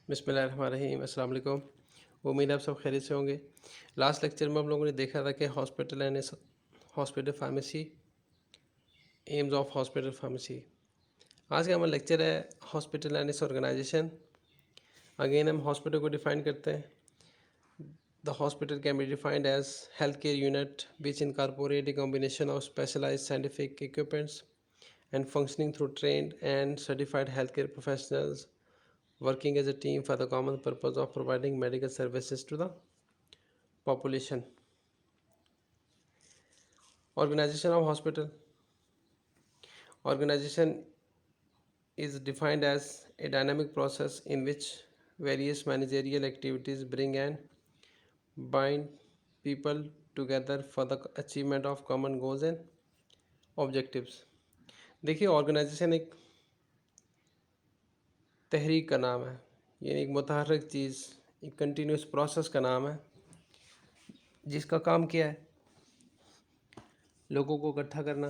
بسم اللہ الرحمن الرحیم. السلام علیکم. امید آپ سب خیریت سے ہوں گے. لاسٹ لیکچر میں ہم لوگوں نے دیکھا تھا کہ hospital pharmacy, aims of hospital pharmacy. آج کا ہمارا لیکچر ہے ہاسپٹل اینڈ آرگنائزیشن. اگین ہم ہاسپٹل کو ڈیفائن کرتے ہیں. The hospital can be defined as health care unit which incorporate a combination of specialized scientific equipments and functioning through trained and certified health care professionals working as a team for the common purpose of providing medical services to the population. Organization of hospital. Organization is defined as a dynamic process in which various managerial activities bring and bind people together for the achievement of common goals and objectives. دیکھیے organization ایک تحریک کا نام ہے، یعنی ایک متحرک چیز، ایک کنٹینیوس پروسیس کا نام ہے جس کا کام کیا ہے، لوگوں کو اکٹھا کرنا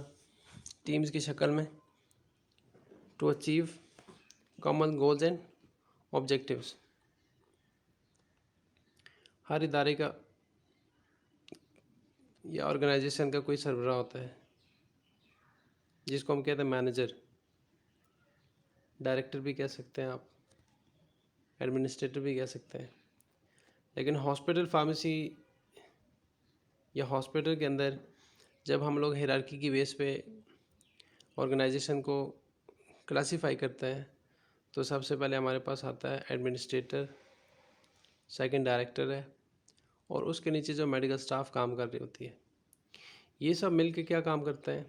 ٹیمز کی شکل میں to achieve common goals and objectives. ہر ادارے کا یا آرگنائزیشن کا کوئی سربراہ ہوتا ہے جس کو ہم کہتے ہیں مینیجر، ڈائریکٹر بھی کہہ سکتے ہیں آپ، ایڈمنسٹریٹر بھی کہہ سکتے ہیں. لیکن ہاسپٹل فارمیسی یا ہاسپٹل کے اندر جب ہم لوگ ہیرارکی کی بیس پہ آرگنائزیشن کو کلاسیفائی کرتے ہیں تو سب سے پہلے ہمارے پاس آتا ہے ایڈمنسٹریٹر، سیکنڈ ڈائریکٹر ہے، اور اس کے نیچے جو میڈیکل سٹاف کام کر رہی ہوتی ہے. یہ سب مل کے کیا کام کرتے ہیں؟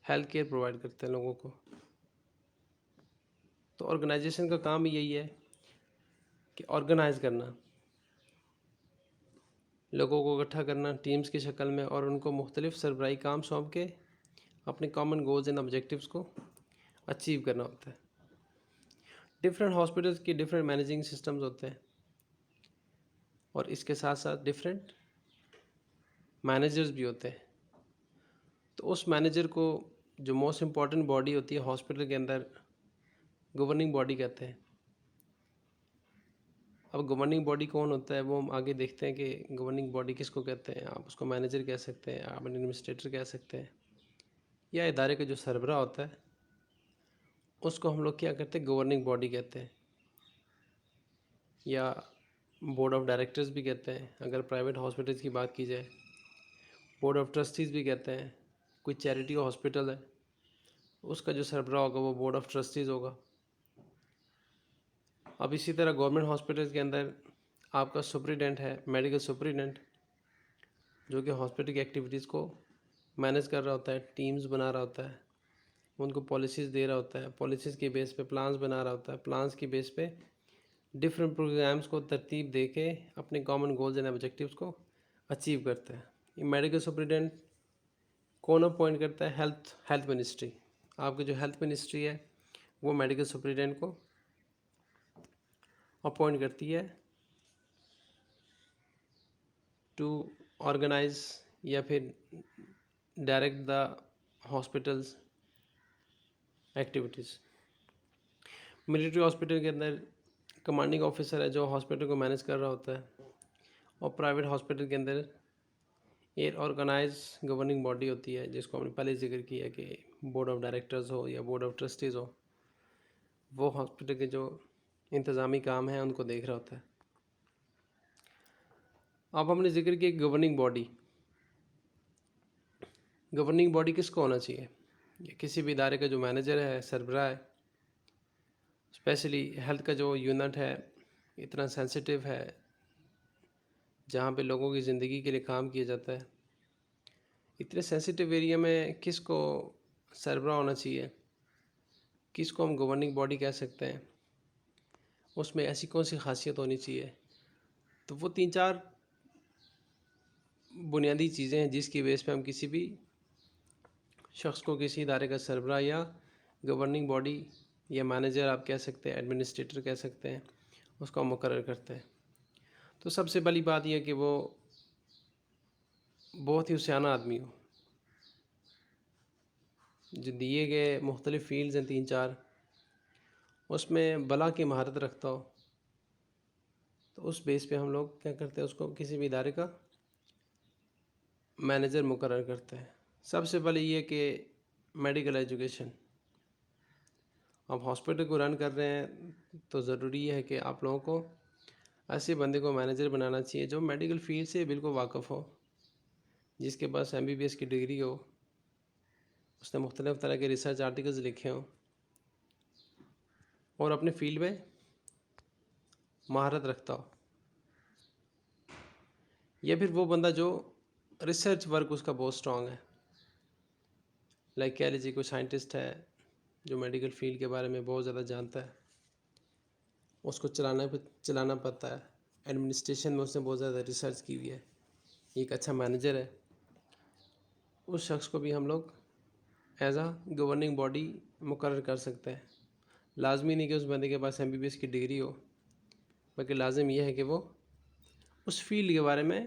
ہیلتھ کیئر پرووائڈ کرتے ہیں لوگوں کو. تو آرگنائزیشن کا کام یہی ہے کہ آرگنائز کرنا، لوگوں کو اکٹھا کرنا ٹیمز کی شکل میں، اور ان کو مختلف سربراہی کام سونپ کے اپنے کامن گولز اینڈ آبجیکٹیوز کو اچیو کرنا ہوتا ہے. ڈفرینٹ ہاسپٹلس کی ڈفرینٹ مینیجنگ سسٹمز ہوتے ہیں، اور اس کے ساتھ ساتھ ڈفرینٹ مینیجرز بھی ہوتے ہیں. تو اس مینیجر کو جو موسٹ امپورٹنٹ باڈی ہوتی ہے ہاسپٹل کے اندر، گورننگ باڈی کہتے ہیں. اب گورننگ باڈی کون ہوتا ہے وہ ہم آگے دیکھتے ہیں کہ گورننگ باڈی کس کو کہتے ہیں. آپ اس کو مینیجر کہہ سکتے ہیں، آپ ایڈمنسٹریٹر کہہ سکتے ہیں، یا ادارے کا جو سربراہ ہوتا ہے اس کو ہم لوگ کیا کہتے ہیں، گورننگ باڈی کہتے ہیں، یا بورڈ آف ڈائریکٹرز بھی کہتے ہیں اگر پرائیویٹ ہاسپٹلس کی بات کی جائے. بورڈ آف ٹرسٹیز بھی کہتے ہیں. کوئی چیریٹی ہاسپٹل ہے اس کا جو سربراہ ہوگا وہ بورڈ آف ٹرسٹیز ہوگا. اب اسی طرح گورنمنٹ ہاسپٹلس کے اندر آپ کا سپریڈنٹ ہے، میڈیکل سپریڈنٹ، جو کہ ہاسپٹل کی ایکٹیویٹیز کو مینیج کر رہا ہوتا ہے، ٹیمز بنا رہا ہوتا ہے، ان کو پالیسیز دے رہا ہوتا ہے، پالیسیز کی بیس پہ پلانز بنا رہا ہوتا ہے، پلانز کی بیس پہ ڈفرینٹ پروگرامز کو ترتیب دے کے اپنے کامن گولز اینڈ آبجیکٹیوز کو اچیو کرتا ہے. یہ میڈیکل سپریڈنٹ کون اپوائنٹ کرتا ہے؟ Health ministry. آپ کی جو ہیلتھ منسٹری ہے وہ میڈیکل سپریڈنٹ کو اپوائنٹ کرتی ہے ٹو آرگنائز یا پھر direct the hospitals activities. Military hospital کے اندر کمانڈنگ آفیسر ہے جو ہاسپٹل کو مینیج کر رہا ہوتا ہے، اور پرائیویٹ ہاسپٹل کے اندر ایک آرگنائز گورننگ باڈی ہوتی ہے جس کو ہم نے پہلے ذکر کیا کہ بورڈ آف ڈائریکٹرز ہو یا بورڈ آف ٹرسٹیز ہو، وہ ہاسپٹل کے جو انتظامی کام ہیں ان کو دیکھ رہا ہوتا ہے. اب ہم نے ذکر کیا گورننگ باڈی. گورننگ باڈی کس کو ہونا چاہیے؟ یہ کسی بھی ادارے کا جو مینیجر ہے، سربراہ ہے. اسپیشلی ہیلتھ کا جو یونٹ ہے اتنا سینسیٹیو ہے، جہاں پہ لوگوں کی زندگی کے لیے کام کیا جاتا ہے، اتنے سینسیٹیو ایریا میں کس کو سربراہ ہونا چاہیے، کس کو ہم گورننگ باڈی کہہ سکتے ہیں، اس میں ایسی کون سی خاصیت ہونی چاہیے. تو وہ 3-4 بنیادی چیزیں ہیں جس کی بیس پہ ہم کسی بھی شخص کو کسی ادارے کا سربراہ یا گورننگ باڈی یا مینیجر آپ کہہ سکتے ہیں، ایڈمنسٹریٹر کہہ سکتے ہیں، اس کو ہم مقرر کرتے ہیں. تو سب سے پہلی بات یہ کہ وہ بہت ہی ہوشیارانہ آدمی ہو. جو دیے گئے مختلف فیلڈز ہیں 3-4، اس میں بلا کی مہارت رکھتا ہو، تو اس بیس پہ ہم لوگ کیا کرتے ہیں، اس کو کسی بھی ادارے کا مینیجر مقرر کرتے ہیں۔ سب سے پہلے یہ کہ میڈیکل ایجوکیشن، آپ ہاسپٹل کو رن کر رہے ہیں تو ضروری ہے کہ آپ لوگوں کو ایسے بندے کو مینیجر بنانا چاہیے جو میڈیکل فیلڈ سے بالکل واقف ہو، جس کے پاس MBBS کی ڈگری ہو، اس نے مختلف طرح کے ریسرچ آرٹیکلز لکھے ہوں اور اپنے فیلڈ میں مہارت رکھتا ہو، یا پھر وہ بندہ جو ریسرچ ورک اس کا بہت اسٹرانگ ہے، لائک کہہ لیجیے کوئی سائنٹسٹ ہے جو میڈیکل فیلڈ کے بارے میں بہت زیادہ جانتا ہے، اس کو چلانا پڑتا ہے، ایڈمنسٹریشن میں اس نے بہت زیادہ ریسرچ کی ہوئی ہے، ایک اچھا مینیجر ہے، اس شخص کو بھی ہم لوگ ایز اے گورننگ باڈی مقرر کر سکتے ہیں۔ لازمی نہیں کہ اس بندے کے پاس MBBS کی ڈگری ہو، بلکہ لازم یہ ہے کہ وہ اس فیلڈ کے بارے میں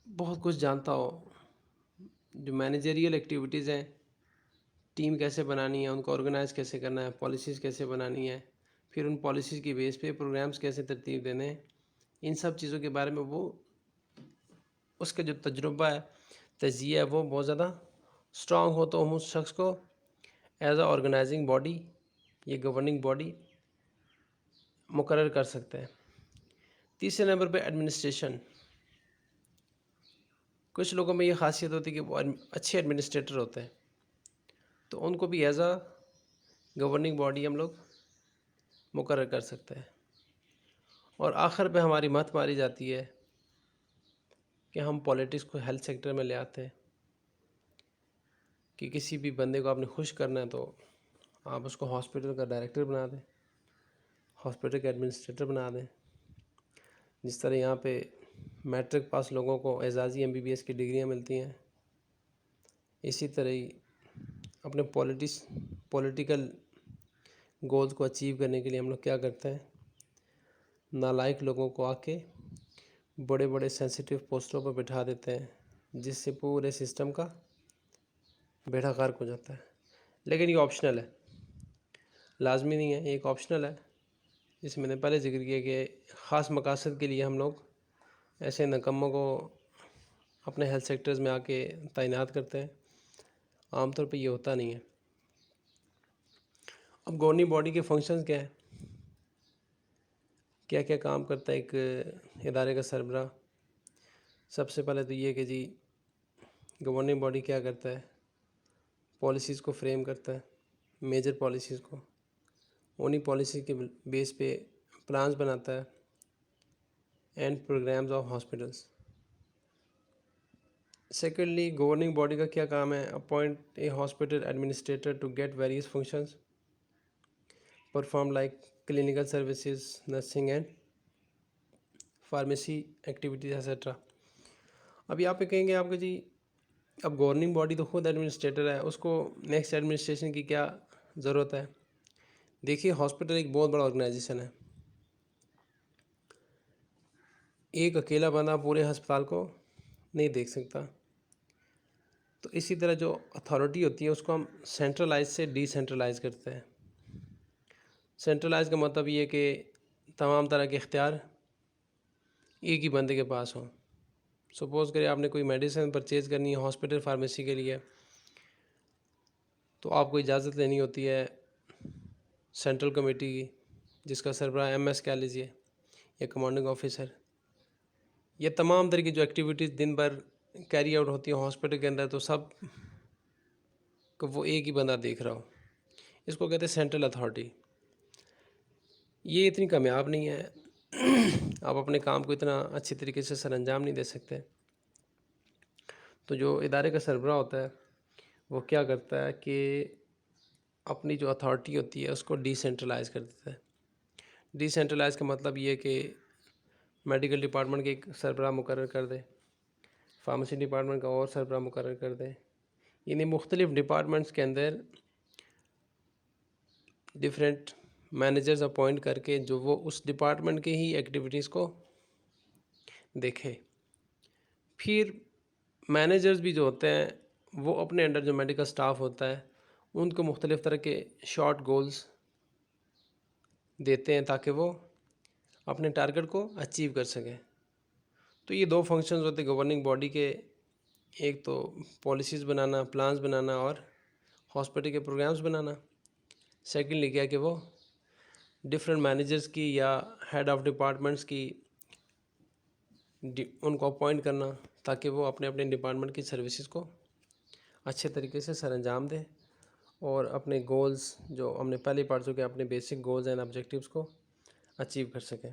بہت کچھ جانتا ہو، جو مینیجریل ایکٹیویٹیز ہیں، ٹیم کیسے بنانی ہے، ان کو آرگنائز کیسے کرنا ہے، پالیسیز کیسے بنانی ہے، پھر ان پالیسیز کی بیس پہ پروگرامز کیسے ترتیب دینے ہیں، ان سب چیزوں کے بارے میں وہ اس کا جو تجربہ ہے، تجزیہ ہے، وہ بہت زیادہ اسٹرانگ ہو، تو ہم اس شخص کو ایز اے آرگنائزنگ باڈی یا گورننگ باڈی مقرر کر سکتے ہیں۔ تیسرے نمبر پہ ایڈمنسٹریشن، کچھ لوگوں میں یہ خاصیت ہوتی ہے کہ وہ اچھے ایڈمنسٹریٹر ہوتے ہیں، تو ان کو بھی ایز اے گورننگ باڈی ہم لوگ مقرر کر سکتے ہیں۔ اور آخر پہ ہماری مت ماری جاتی ہے کہ ہم پولیٹکس کو ہیلتھ سیکٹر میں لے آتے ہیں، کہ کسی بھی بندے کو آپ نے خوش کرنا ہے تو آپ اس کو ہاسپٹل کا ڈائریکٹر بنا دیں، ہاسپٹل کا ایڈمنسٹریٹر بنا دیں، جس طرح یہاں پہ میٹرک پاس لوگوں کو اعزازی MBBS کی ڈگریاں ملتی ہیں، اسی طرح ہی اپنے پولیٹیکل گولز کو اچیو کرنے کے لیے ہم لوگ کیا کرتے ہیں، نالائق لوگوں کو آ کے بڑے بڑے سینسیٹیو پوسٹوں پر بٹھا دیتے ہیں، جس سے پورے سسٹم کا بیڑا غرق ہو جاتا ہے۔ لیکن یہ آپشنل ہے، لازمی نہیں ہے، ایک آپشنل ہے، جس میں نے پہلے ذکر کیا کہ خاص مقاصد کے لیے ہم لوگ ایسے نکموں کو اپنے ہیلتھ سیکٹرز میں آ کے تعینات کرتے ہیں، عام طور پہ یہ ہوتا نہیں ہے۔ اب گورننگ باڈی کے فنکشنز کیا ہیں، کیا کیا کام کرتا ہے ایک ادارے کا سربراہ؟ سب سے پہلے تو یہ کہ جی گورننگ باڈی کیا کرتا ہے، پالیسیز کو فریم کرتا ہے، میجر پالیسیز کو، انہی پالیسی کے بیس پہ پلانز بناتا ہے and programmes of hospitals. Secondly, governing body کا کیا کام ہے، appoint a hospital administrator to get various functions perform like clinical services, nursing and pharmacy activities etcetera. ابھی آپ کہیں گے آپ کہ جی اب گورننگ باڈی تو خود ایڈمنسٹریٹر ہے، اس کو نیکسٹ ایڈمنسٹریشن کی کیا ضرورت ہے؟ دیکھیے ہاسپٹل ایک بہت بڑا آرگنائزیشن ہے، ایک اکیلا بندہ پورے ہسپتال کو نہیں دیکھ سکتا، تو اسی طرح جو اتھارٹی ہوتی ہے اس کو ہم سینٹرلائز سے ڈی سینٹرلائز کرتے ہیں۔ سینٹرلائز کا مطلب یہ کہ تمام طرح کے اختیار ایک ہی بندے کے پاس ہوں۔ سپوز کرے آپ نے کوئی میڈیسن پرچیز کرنی ہے ہاسپٹل فارمیسی کے لیے، تو آپ کو اجازت لینی ہوتی ہے سینٹرل کمیٹی کی، جس کا سربراہ MS کہہ لیجیے یا کمانڈنگ آفیسر۔ یہ تمام طرح کی جو ایکٹیویٹیز دن بھر کیری آؤٹ ہوتی ہیں ہاسپٹل کے اندر، تو سب کو وہ ایک ہی بندہ دیکھ رہا ہو، اس کو کہتے ہیں سینٹرل اتھارٹی۔ یہ اتنی کامیاب نہیں ہے، آپ اپنے کام کو اتنا اچھی طریقے سے سر انجام نہیں دے سکتے، تو جو ادارے کا سربراہ ہوتا ہے وہ کیا کرتا ہے کہ اپنی جو اتھارٹی ہوتی ہے اس کو ڈی سینٹرلائز کر دیتا ہے۔ ڈی سینٹرلائز کا مطلب یہ کہ میڈیکل ڈپارٹمنٹ کے ایک سربراہ مقرر کر دے، فارمیسی ڈپارٹمنٹ کا اور سربراہ مقرر کر دے، یعنی مختلف ڈپارٹمنٹس کے اندر ڈیفرنٹ مینیجرز اپوائنٹ کر کے جو وہ اس ڈپارٹمنٹ کے ہی ایکٹیویٹیز کو دیکھے۔ پھر مینیجرز بھی جو ہوتے ہیں وہ اپنے انڈر جو میڈیکل سٹاف ہوتا ہے ان کو مختلف طرح کے شارٹ گولز دیتے ہیں تاکہ وہ اپنے ٹارگٹ کو اچیو کر سکیں. تو یہ دو فنکشنز ہوتے ہیں گورننگ باڈی کے، ایک تو پالیسیز بنانا، پلانز بنانا اور ہاسپٹل کے پروگرامز بنانا. سیکنڈلی کیا کہ وہ ڈفرینٹ مینیجرز کی یا ہیڈ آف ڈپارٹمنٹس کی ان کو اپوائنٹ کرنا تاکہ وہ اپنے اپنے ڈپارٹمنٹ کی سروسز کو اچھے طریقے سے سر انجام دیں اور اپنے گولز جو ہم نے پہلے پڑھ چکے اپنے بیسک گولز اینڈ آبجیکٹیوز کو اچیو کر سکیں.